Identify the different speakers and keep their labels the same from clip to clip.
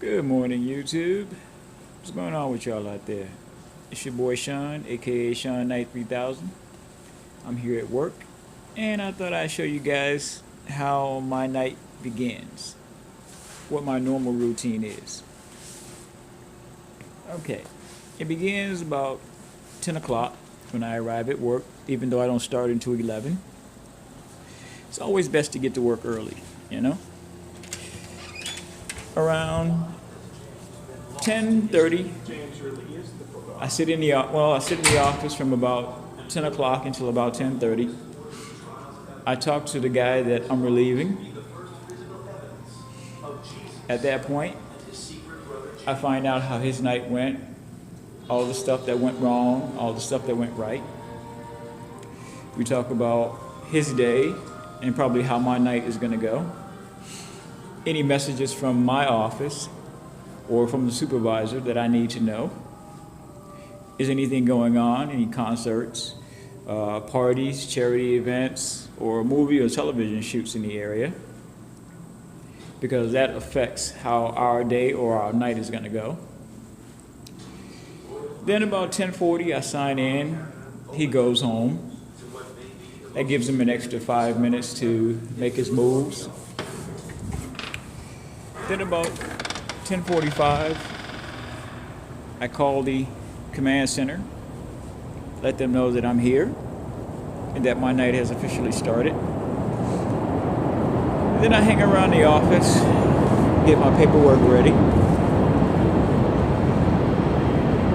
Speaker 1: Good morning, YouTube. What's going on with y'all out there? It's your boy Sean, aka Sean Knight 3000. I'm here at work, and I thought I'd show you guys how my night begins, what my normal routine is. Okay, it begins about 10 o'clock when I arrive at work, even though I don't start until 11. It's always best to get to work early, you know? Around 10:30, I sit in the office from about 10 o'clock until about 10:30. I talk to the guy that I'm relieving. At that point, I find out how his night went, all the stuff that went wrong, all the stuff that went right. We talk about his day and probably how my night is going to go. Any messages from my office or from the supervisor that I need to know. Is anything going on? Any concerts, parties, charity events, or movie or television shoots in the area? Because that affects how our day or our night is going to go. Then about 10:40, I sign in. He goes home. That gives him an extra 5 minutes to make his moves. Then about 10:45, I call the command center, let them know that I'm here and that my night has officially started. Then I hang around the office, get my paperwork ready,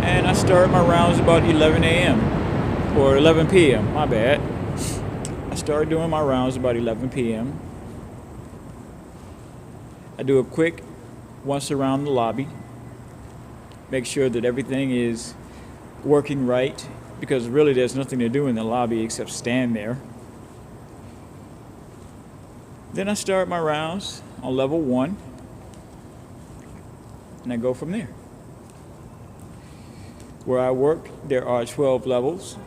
Speaker 1: and I start my rounds about 11 a.m. or 11 p.m. My bad. I start doing my rounds about 11 p.m. I do a quick once around the lobby, make sure that everything is working right, because really there's nothing to do in the lobby except stand there. Then I start my rounds on level 1, and I go from there. Where I work, there are 12 levels,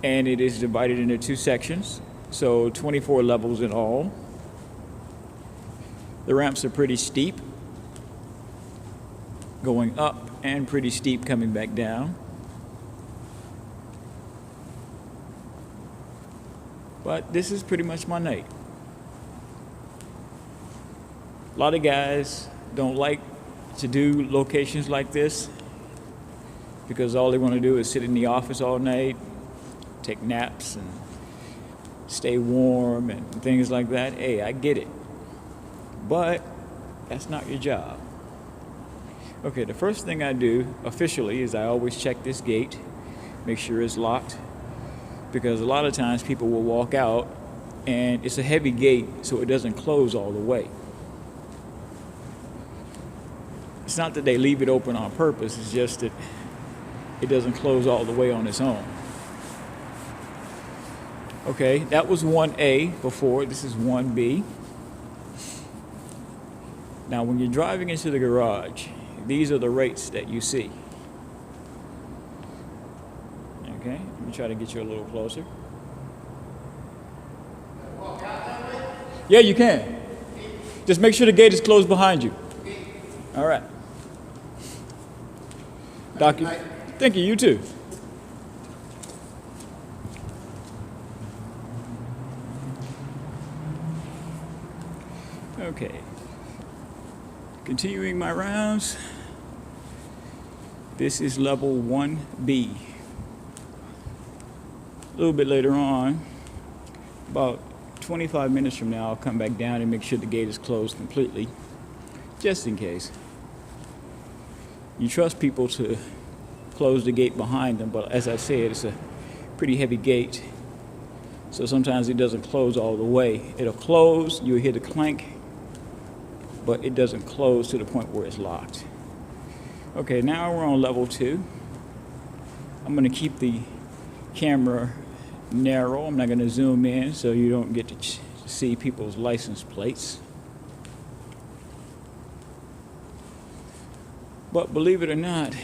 Speaker 1: and it is divided into 2 sections, so 24 levels in all. The ramps are pretty steep going up and pretty steep coming back down. But this is pretty much my night. A lot of guys don't like to do locations like this because all they want to do is sit in the office all night, take naps and stay warm and things like that. Hey, I get it. But that's not your job. Okay, the first thing I do officially is I always check this gate, make sure it's locked, because a lot of times people will walk out and it's a heavy gate, so it doesn't close all the way. It's not that they leave it open on purpose, it's just that it doesn't close all the way on its own. Okay, that was 1A before, this is 1B. Now, when you're driving into the garage, these are the rates that you see. Okay, let me try to get you a little closer. Yeah, you can. Just make sure the gate is closed behind you. All right. Doctor, thank you, you too. Okay. Continuing my rounds, this is level 1B. A little bit later on, about 25 minutes from now, I'll come back down and make sure the gate is closed completely, just in case. You trust people to close the gate behind them, but as I said, it's a pretty heavy gate, so sometimes it doesn't close all the way. It'll close, you'll hear the clank, but it doesn't close to the point where it's locked. Okay, now we're on level 2. I'm going to keep the camera narrow. I'm not going to zoom in so you don't get to see people's license plates. But believe it or not,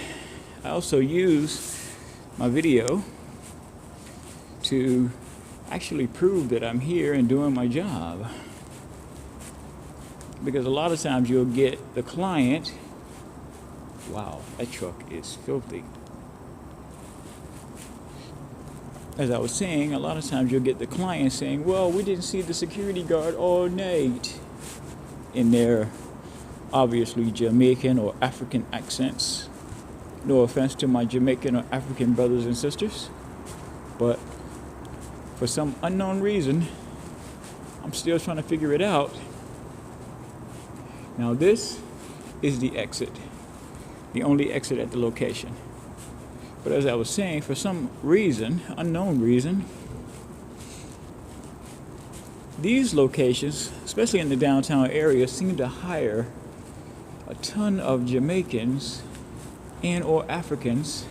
Speaker 1: I also use my video to actually prove that I'm here and doing my job. Because a lot of times you'll get the client, wow, that truck is filthy. As I was saying, a lot of times you'll get the client saying, well, we didn't see the security guard all night, in their obviously Jamaican or African accents. No offense to my Jamaican or African brothers and sisters, but for some unknown reason, I'm still trying to figure it out. Now this is the exit, the only exit at the location. But as I was saying, for some reason, unknown reason, these locations, especially in the downtown area, seem to hire a ton of Jamaicans and or Africans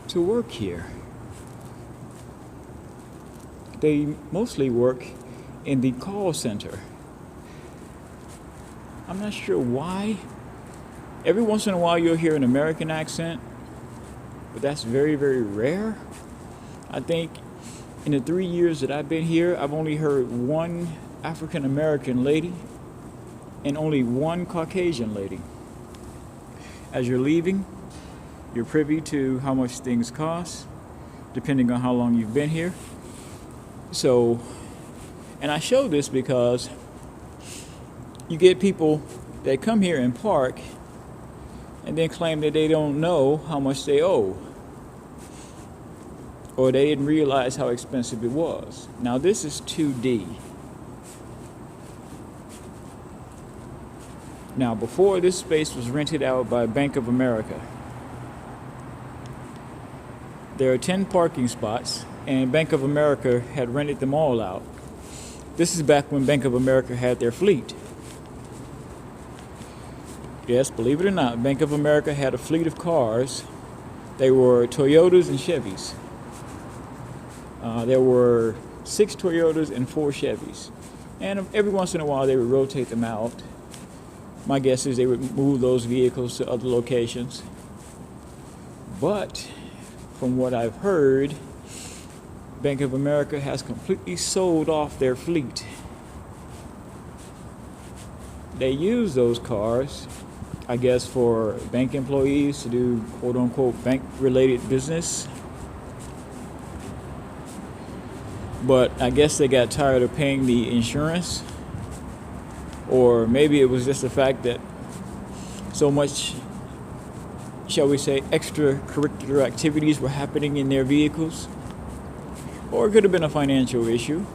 Speaker 1: to work here. They mostly work in the call center. I'm not sure why. Every once in a while you'll hear an American accent, but that's very, very rare. I think in the 3 years that I've been here, I've only heard one African American lady and only one Caucasian lady. As you're leaving, you're privy to how much things cost, depending on how long you've been here. So, and I show this because you get people that come here and park and then claim that they don't know how much they owe, or they didn't realize how expensive it was. Now this is 2D. Now before, this space was rented out by Bank of America. There are 10 parking spots, and Bank of America had rented them all out. This is back when Bank of America had their fleet. Yes, believe it or not, Bank of America had a fleet of cars. They were Toyotas and Chevys. There were 6 Toyotas and 4 Chevys. And every once in a while they would rotate them out. My guess is they would move those vehicles to other locations. But from what I've heard, Bank of America has completely sold off their fleet. They use those cars, I guess, for bank employees to do quote-unquote bank-related business. But I guess they got tired of paying the insurance, or maybe it was just the fact that so much, shall we say, extracurricular activities were happening in their vehicles, or it could have been a financial issue.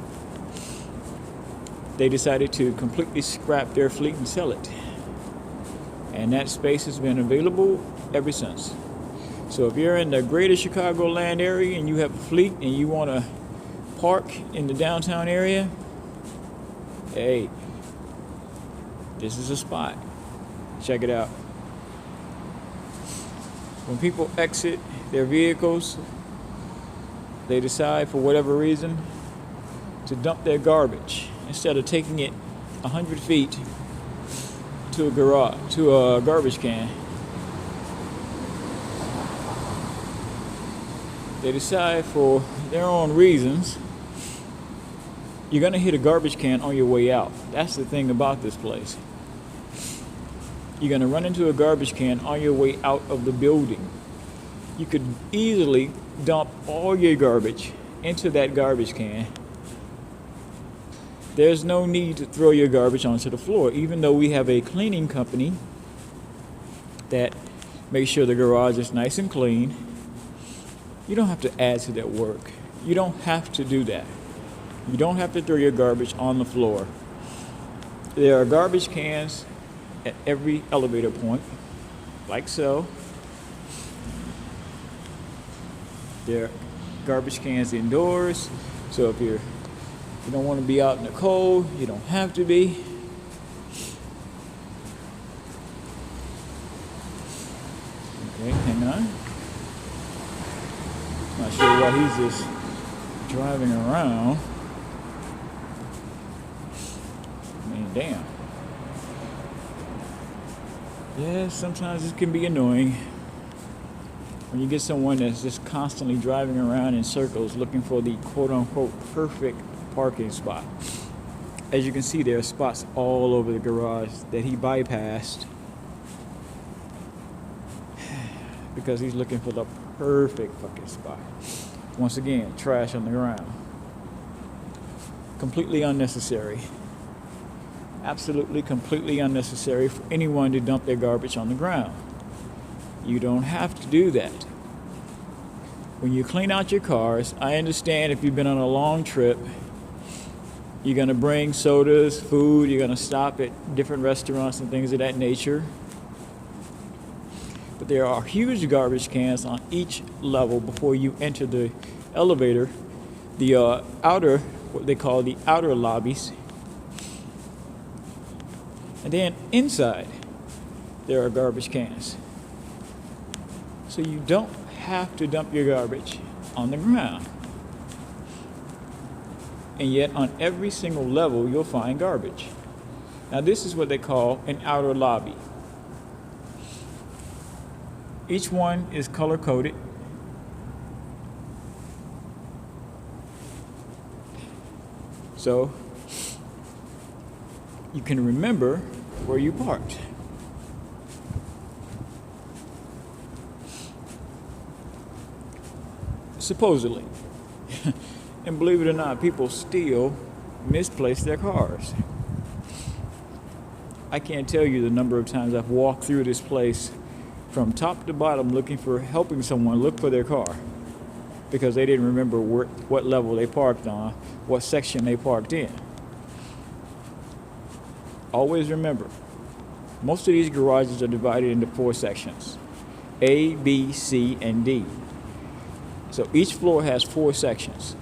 Speaker 1: They decided to completely scrap their fleet and sell it. And that space has been available ever since. So if you're in the greater Chicagoland area and you have a fleet and you want to park in the downtown area, hey, this is a spot. Check it out. When people exit their vehicles, they decide for whatever reason to dump their garbage instead of taking it 100 feet to a garage, to a garbage can. They decide for their own reasons, you're gonna hit a garbage can on your way out. That's the thing about this place. You're gonna run into a garbage can on your way out of the building. You could easily dump all your garbage into that garbage can. There's no need to throw your garbage onto the floor, even though we have a cleaning company that makes sure the garage is nice and clean. You don't have to add to that work. You don't have to do that. You don't have to throw your garbage on the floor. There are garbage cans at every elevator point, like so. There are garbage cans indoors, so if you don't want to be out in the cold, you don't have to be. Okay, hang on. Not sure why he's just driving around. I mean, damn. Yeah, sometimes it can be annoying when you get someone that's just constantly driving around in circles looking for the quote-unquote perfect parking spot. As you can see, there are spots all over the garage that he bypassed because he's looking for the perfect fucking spot. Once again, trash on the ground. Completely unnecessary. Absolutely, completely unnecessary for anyone to dump their garbage on the ground. You don't have to do that. When you clean out your cars, I understand if you've been on a long trip, you're going to bring sodas, food, you're going to stop at different restaurants and things of that nature. But there are huge garbage cans on each level before you enter the elevator, the outer, what they call the outer lobbies. And then inside, there are garbage cans. So you don't have to dump your garbage on the ground. And yet on every single level, you'll find garbage. Now this is what they call an outer lobby. Each one is color-coded. So you can remember where you parked. Supposedly. And believe it or not, people still misplace their cars. I can't tell you the number of times I've walked through this place from top to bottom looking for helping someone look for their car because they didn't remember what level they parked on, what section they parked in. Always remember, most of these garages are divided into 4 sections: A, B, C, and D. So each floor has 4 sections.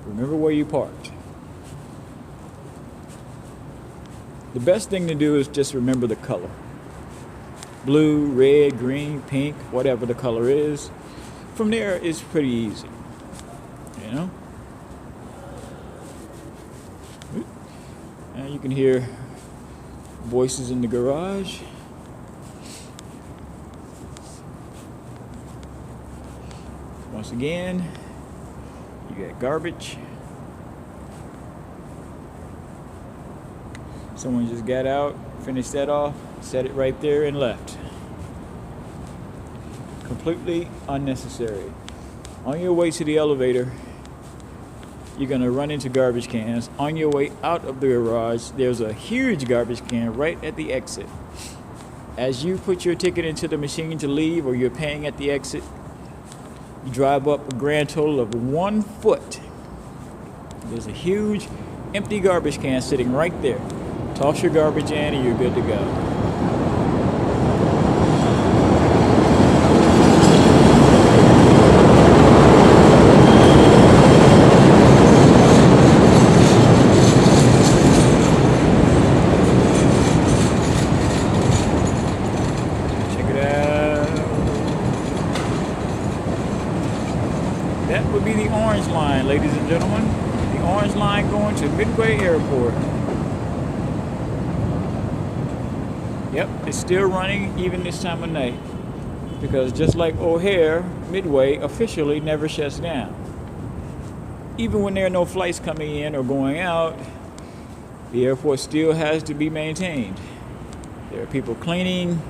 Speaker 1: Remember where you parked. The best thing to do is just remember the color. Blue, red, green, pink, whatever the color is. From there, it's pretty easy. You know? And you can hear voices in the garage. Once again, you got garbage. Someone just got out, finished that off, set it right there and left. Completely unnecessary. On your way to the elevator, you're gonna run into garbage cans. On your way out of the garage, there's a huge garbage can right at the exit. As you put your ticket into the machine to leave, or you're paying at the exit, you drive up a grand total of 1 foot. There's a huge empty garbage can sitting right there. Toss your garbage in and you're good to go. That would be the orange line, ladies and gentlemen. The orange line going to Midway Airport. Yep, it's still running even this time of night. Because just like O'Hare, Midway officially never shuts down. Even when there are no flights coming in or going out, the airport still has to be maintained. There are people cleaning.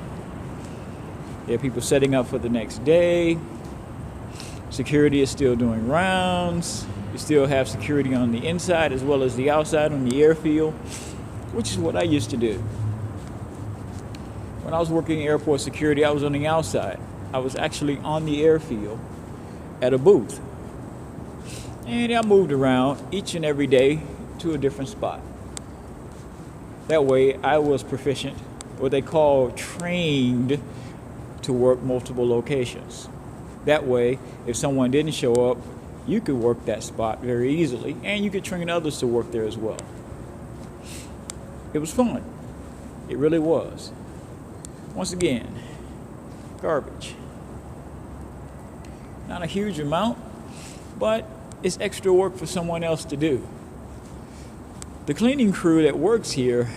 Speaker 1: There are people setting up for the next day. Security is still doing rounds. You still have security on the inside as well as the outside on the airfield, which is what I used to do. When I was working airport security, I was on the outside. I was actually on the airfield at a booth. And I moved around each and every day to a different spot. That way I was proficient, what they call trained, to work multiple locations. That way, if someone didn't show up, you could work that spot very easily, and you could train others to work there as well. It was fun. It really was. Once again, garbage. Not a huge amount, but it's extra work for someone else to do. The cleaning crew that works here,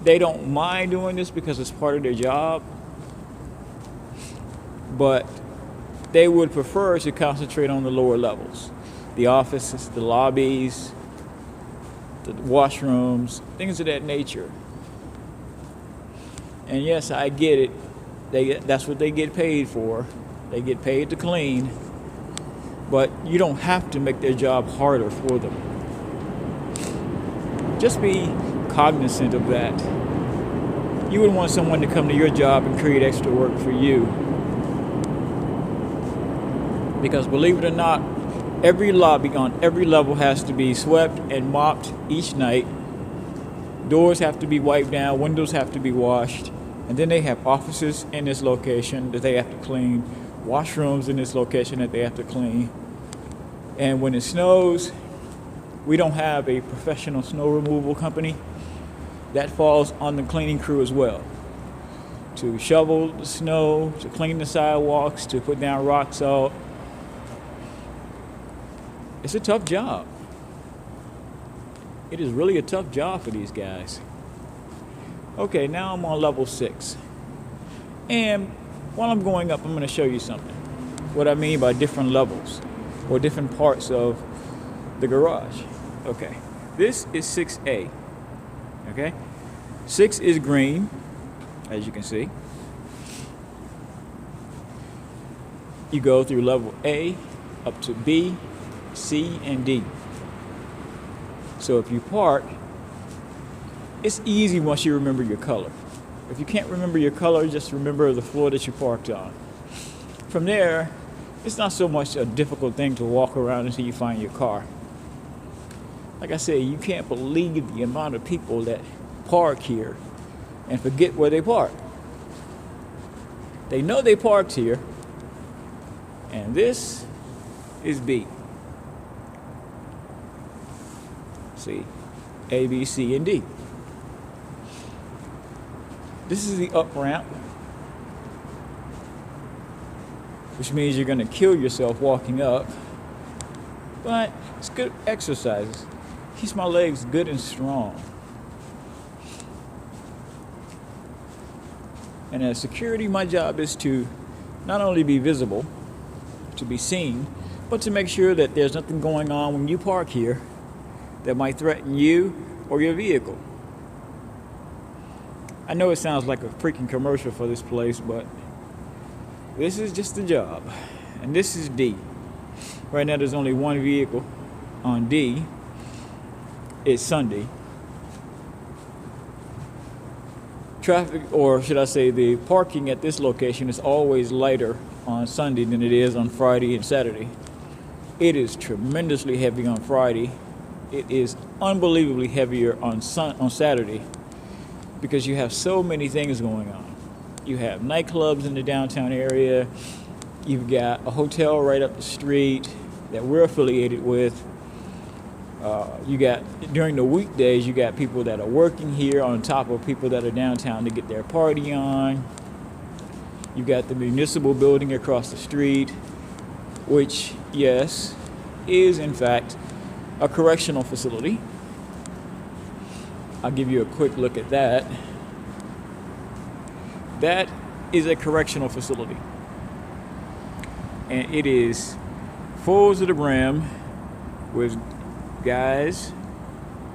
Speaker 1: they don't mind doing this because it's part of their job, but they would prefer to concentrate on the lower levels. the offices, the lobbies, the washrooms, things of that nature. And yes, I get it. That's what they get paid for. They get paid to clean. But you don't have to make their job harder for them. Just be cognizant of that. You wouldn't want someone to come to your job and create extra work for you. Because believe it or not, every lobby on every level has to be swept and mopped each night. Doors have to be wiped down, windows have to be washed. And then they have offices in this location that they have to clean, washrooms in this location that they have to clean. And when it snows, we don't have a professional snow removal company. That falls on the cleaning crew as well. To shovel the snow, to clean the sidewalks, to put down rock salt. It's a tough job. It is really a tough job for these guys. Okay, now I'm on level 6. And while I'm going up, I'm going to show you something. What I mean by different levels or different parts of the garage. Okay, this is 6A. Okay, 6 is green, as you can see. You go through level A up to B, C, and D. So if you park, it's easy once you remember your color. If you can't remember your color, just remember the floor that you parked on. From there, it's not so much a difficult thing to walk around until you find your car. Like I said, you can't believe the amount of people that park here and forget where they park. They know they parked here, and this is B. See, A, B, C, and D. This is the up ramp, which means you're going to kill yourself walking up, but it's good exercise. Keeps my legs good and strong. And as security, my job is to not only be visible, to be seen, but to make sure that there's nothing going on when you park here that might threaten you or your vehicle. I know it sounds like a freaking commercial for this place, but this is just the job. And this is D. Right now there's only one vehicle on D. It's Sunday. Traffic, or should I say the parking at this location is always lighter on Sunday than it is on Friday and Saturday. It is tremendously heavy on Friday. It is unbelievably heavier on Saturday because you have so many things going on. You have nightclubs in the downtown area. You've got a hotel right up the street that we're affiliated with. You got, during the weekdays, you got people that are working here on top of people that are downtown to get their party on. You got the municipal building across the street, which, yes, is in fact a correctional facility. I'll give you a quick look at that. That is a correctional facility. And it is full to the brim with guys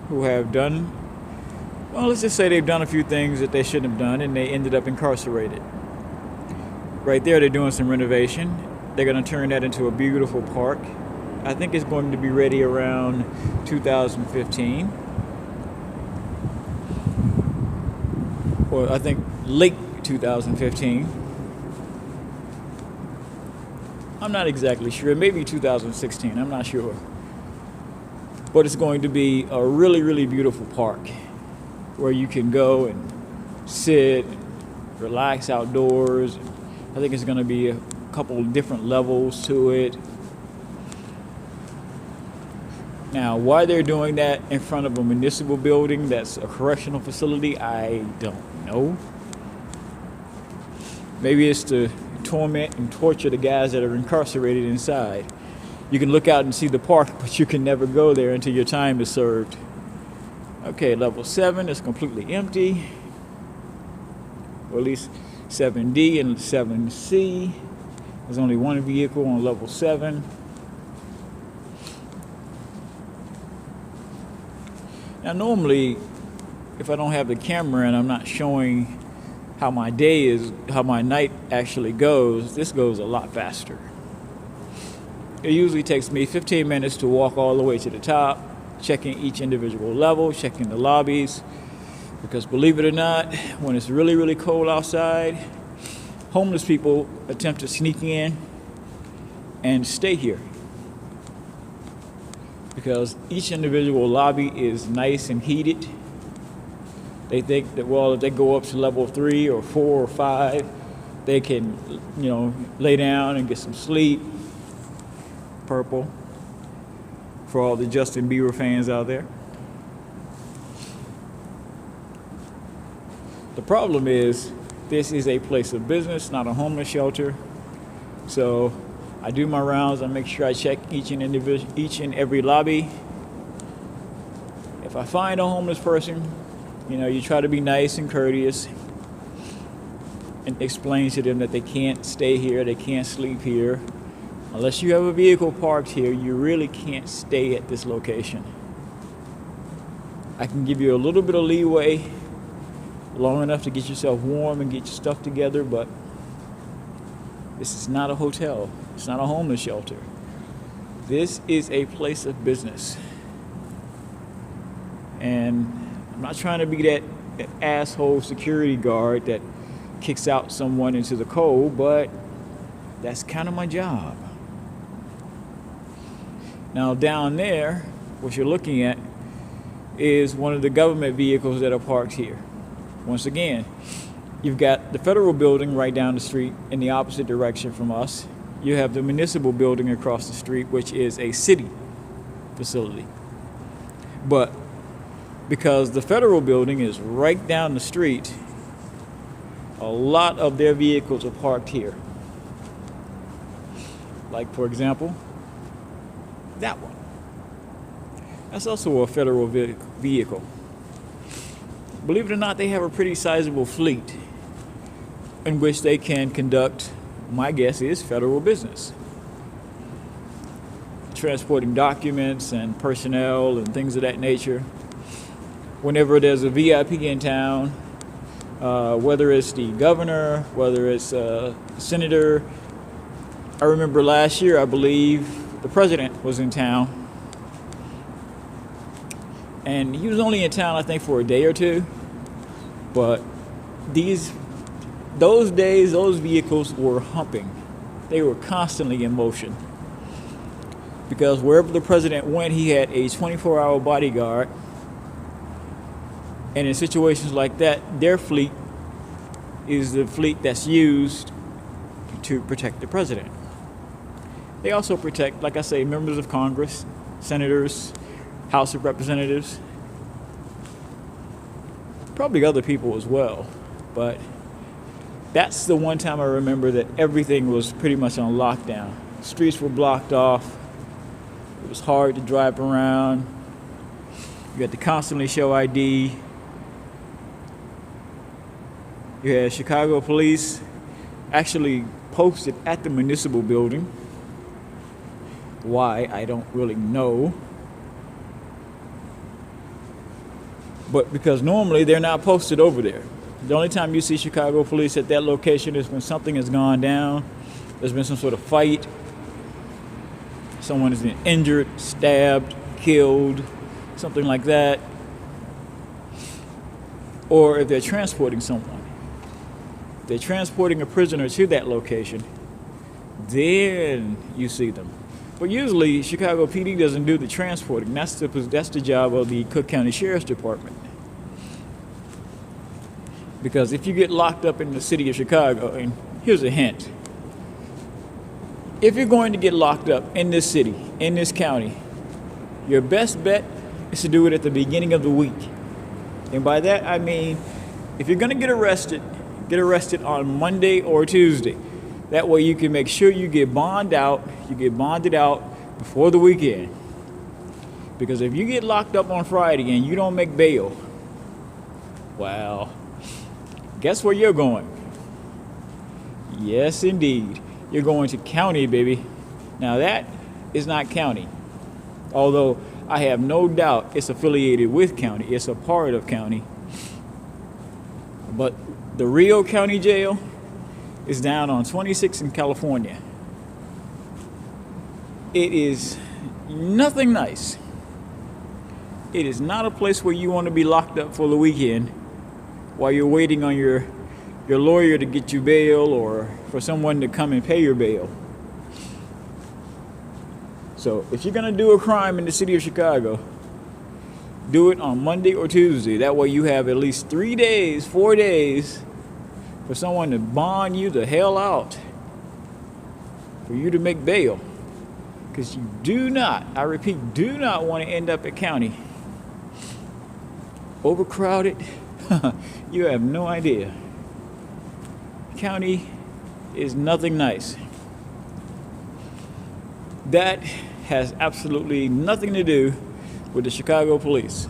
Speaker 1: who have done, well, let's just say they've done a few things that they shouldn't have done and they ended up incarcerated. Right there, they're doing some renovation. They're going to turn that into a beautiful park. I think it's going to be ready around 2015. Or I think late 2015. I'm not exactly sure. Maybe 2016. I'm not sure. But it's going to be a really, really beautiful park where you can go and sit, and relax outdoors. I think it's going to be a couple different levels to it. Now, why they're doing that in front of a municipal building that's a correctional facility, I don't know. Maybe it's to torment and torture the guys that are incarcerated inside. You can look out and see the park, but you can never go there until your time is served. Okay, level 7 is completely empty. Or at least 7D and 7C. There's only one vehicle on level 7. Now, normally, if I don't have the camera and I'm not showing how my day is, how my night actually goes, this goes a lot faster. It usually takes me 15 minutes to walk all the way to the top, checking each individual level, checking the lobbies, because believe it or not, when it's really, really cold outside, homeless people attempt to sneak in and stay here. Because each individual lobby is nice and heated. They think that, well, if they go up to level 3 or 4 or 5, they can, lay down and get some sleep. Purple for all the Justin Bieber fans out there. The problem is, this is a place of business, not a homeless shelter. So I do my rounds. I make sure I check each and every lobby. If I find a homeless person, you try to be nice and courteous and explain to them that they can't stay here, they can't sleep here. Unless you have a vehicle parked here, you really can't stay at this location. I can give you a little bit of leeway, long enough to get yourself warm and get your stuff together, but this is not a hotel. It's not a homeless shelter. This is a place of business. And I'm not trying to be that asshole security guard that kicks out someone into the cold, but that's kind of my job. Now down there, what you're looking at is one of the government vehicles that are parked here. Once again, you've got the federal building right down the street in the opposite direction from us. You have the municipal building across the street, which is a city facility. But because the federal building is right down the street, a lot of their vehicles are parked here. Like, for example, that one. That's also a federal vehicle. Believe it or not, they have a pretty sizable fleet in which they can conduct, my guess is, federal business. Transporting documents and personnel and things of that nature. Whenever there's a VIP in town, whether it's the governor, whether it's a senator. I remember last year, I believe, the president was in town. And he was only in town, I think, for a day or two. But those days, those vehicles were humping. They were constantly in motion. Because wherever the president went, he had a 24-hour bodyguard. And in situations like that, their fleet is the fleet that's used to protect the president. They also protect, like I say, members of Congress, senators, House of Representatives, probably other people as well. But that's the one time I remember that everything was pretty much on lockdown. Streets were blocked off. It was hard to drive around. You had to constantly show ID. You had Chicago police actually posted at the municipal building. Why, I don't really know. But because normally they're not posted over there. The only time you see Chicago police at that location is when something has gone down. There's been some sort of fight. Someone has been injured, stabbed, killed, something like that. Or if they're transporting someone. If they're transporting a prisoner to that location, then you see them. But usually, Chicago PD doesn't do the transporting. That's the job of the Cook County Sheriff's Department. Because if you get locked up in the city of Chicago, and here's a hint. If you're going to get locked up in this city, in this county, your best bet is to do it at the beginning of the week. And by that, I mean, if you're going to get arrested on Monday or Tuesday. That way you can make sure you get bonded out before the weekend. Because if you get locked up on Friday and you don't make bail, well, guess where you're going? Yes, indeed. You're going to county, baby. Now that is not county. Although I have no doubt it's affiliated with county. It's a part of county. But the Rio County Jail is down on 26 in California. It is nothing nice. It is not a place where you want to be locked up for the weekend while you're waiting on your lawyer to get you bail or for someone to come and pay your bail. So if you're going to do a crime in the city of Chicago, do it on Monday or Tuesday. That way you have at least 3 days, 4 days for someone to bond you the hell out, for you to make bail. Because you do not, I repeat, do not want to end up at county. Overcrowded, you have no idea. County is nothing nice. That has absolutely nothing to do with the Chicago police.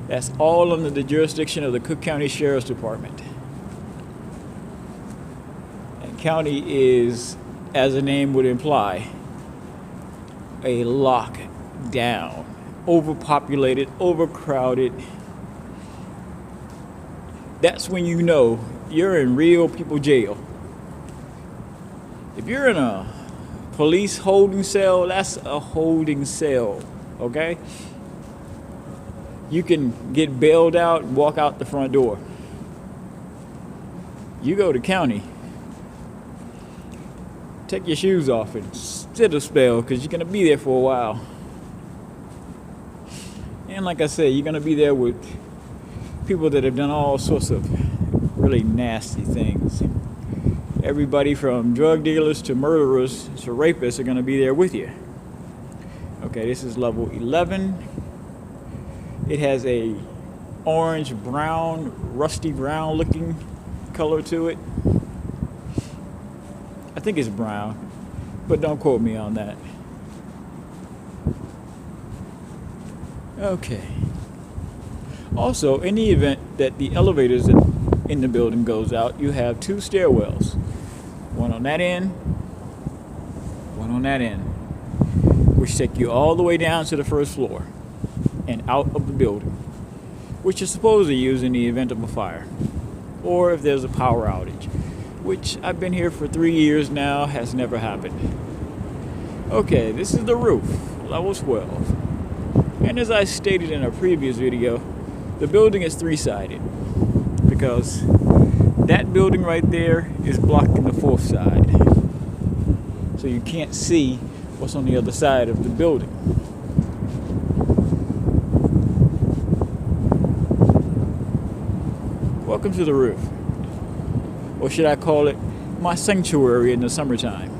Speaker 1: That's all under the jurisdiction of the Cook County Sheriff's Department. And county is, as the name would imply, a lockdown. Overpopulated, overcrowded. That's when you know you're in real people jail. If you're in a police holding cell, that's a holding cell, okay? You can get bailed out and walk out the front door. You go to county, take your shoes off and sit a spell, because you're going to be there for a while. And like I said, you're going to be there with people that have done all sorts of really nasty things. Everybody from drug dealers to murderers to rapists are going to be there with you. Okay, this is level 11. It has a orange, brown, rusty brown looking color to it. I think it's brown, but don't quote me on that. Okay. Also, in the event that the elevators in the building goes out, you have 2 stairwells. One on that end, one on that end, which take you all the way down to the first floor and out of the building, which is supposed to use in the event of a fire or if there's a power outage, which I've been here for 3 years now, has never happened. Okay, this is the roof, level 12. And as I stated in a previous video, the building is 3-sided because that building right there is blocking the 4th side. So you can't see what's on the other side of the building. Welcome to the roof. Or should I call it my sanctuary in the summertime.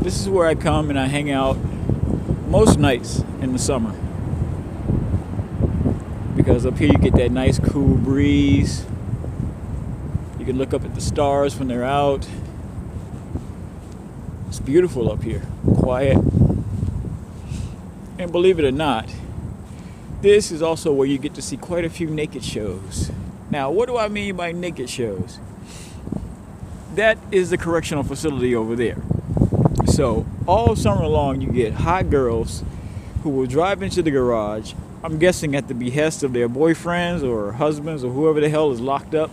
Speaker 1: This is where I come and I hang out most nights in the summer. Because up here you get that nice cool breeze. You can look up at the stars when they're out. It's beautiful up here, quiet. And believe it or not, this is also where you get to see quite a few naked shows. Now, what do I mean by naked shows? That is the correctional facility over there. So all summer long you get hot girls who will drive into the garage, I'm guessing at the behest of their boyfriends or husbands or whoever the hell is locked up.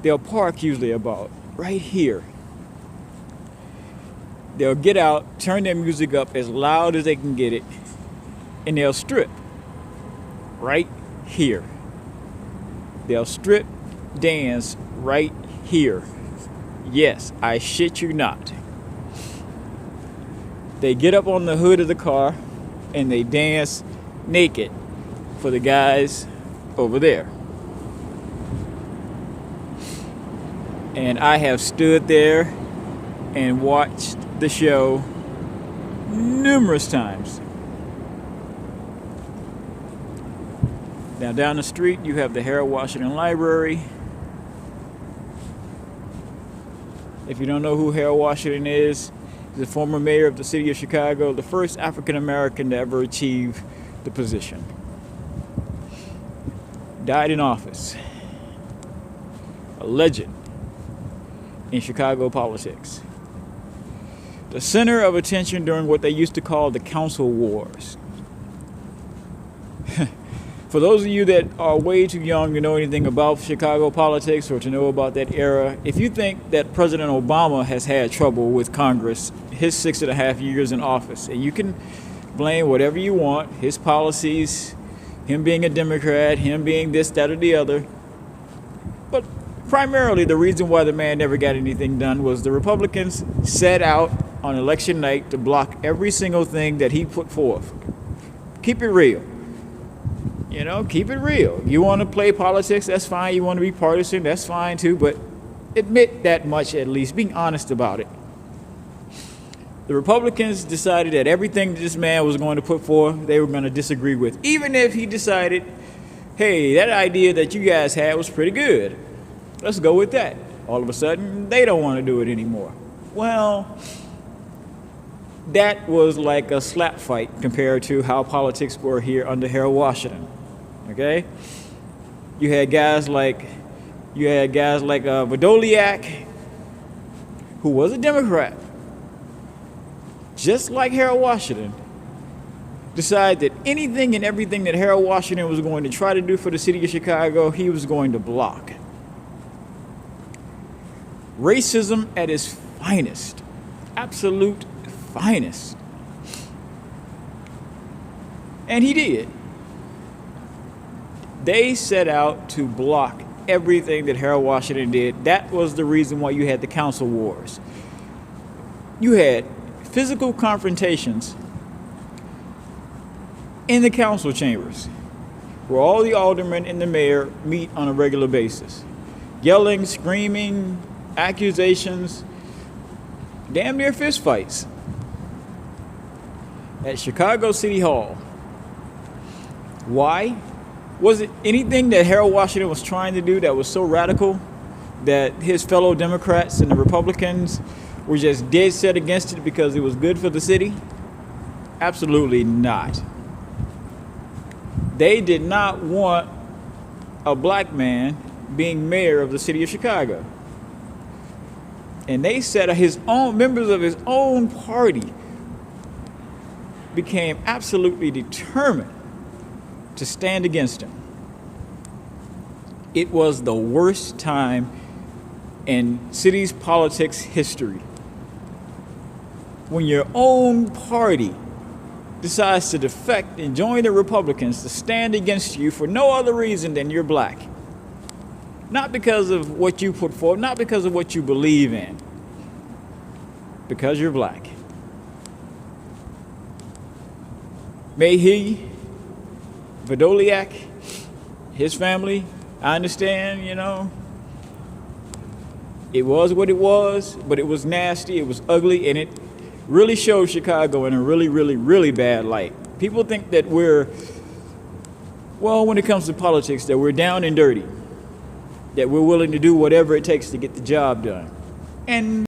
Speaker 1: They'll park usually about right here. They'll get out, turn their music up as loud as they can get it, and they'll strip right here. They'll strip dance right here. Yes, I shit you not. They get up on the hood of the car and they dance naked for the guys over there. And I have stood there and watched the show numerous times. Now down the street you have the Harold Washington Library. If you don't know who Harold Washington is, he's the former mayor of the city of Chicago, the first African American to ever achieve the position. Died in office. A legend in Chicago politics. the center of attention during what they used to call the council wars. For those of you that are way too young to know anything about Chicago politics or to know about that era, if you think that President Obama has had trouble with Congress his 6.5 years in office, and you can blame whatever you want, his policies, him being a Democrat, him being this, that, or the other, but primarily the reason why the man never got anything done was the Republicans set out on election night to block every single thing that he put forth. Keep it real. You know, keep it real. You want to play politics, that's fine. You want to be partisan, that's fine too. But admit that much at least. Being honest about it. The Republicans decided that everything that this man was going to put forth, they were going to disagree with. Even if he decided, hey, that idea that you guys had was pretty good. Let's go with that. All of a sudden, they don't want to do it anymore. Well, that was like a slap fight compared to how politics were here under Harold Washington. Okay, you had guys like Vrdolyak, who was a Democrat, just like Harold Washington, decide that anything and everything that Harold Washington was going to try to do for the city of Chicago, he was going to block. Racism at its finest, absolute finest. And he did. They set out to block everything that Harold Washington did. That was the reason why you had the council wars. You had physical confrontations in the council chambers where all the aldermen and the mayor meet on a regular basis. Yelling, screaming, accusations, damn near fist fights at Chicago City Hall. Why? Was it anything that Harold Washington was trying to do that was so radical that his fellow Democrats and the Republicans were just dead set against it because it was good for the city? Absolutely not. They did not want a black man being mayor of the city of Chicago. And they said his own members of his own party became absolutely determined to stand against him. It was the worst time in city's politics history when your own party decides to defect and join the Republicans to stand against you for no other reason than you're black. Not because of what you put forward, not because of what you believe in, because you're black. May he, Vrdolyak, his family, I understand, you know, it was what it was, but it was nasty, it was ugly, and it really showed Chicago in a really, really, really bad light. People think that we're, well, when it comes to politics, that we're down and dirty, that we're willing to do whatever it takes to get the job done. And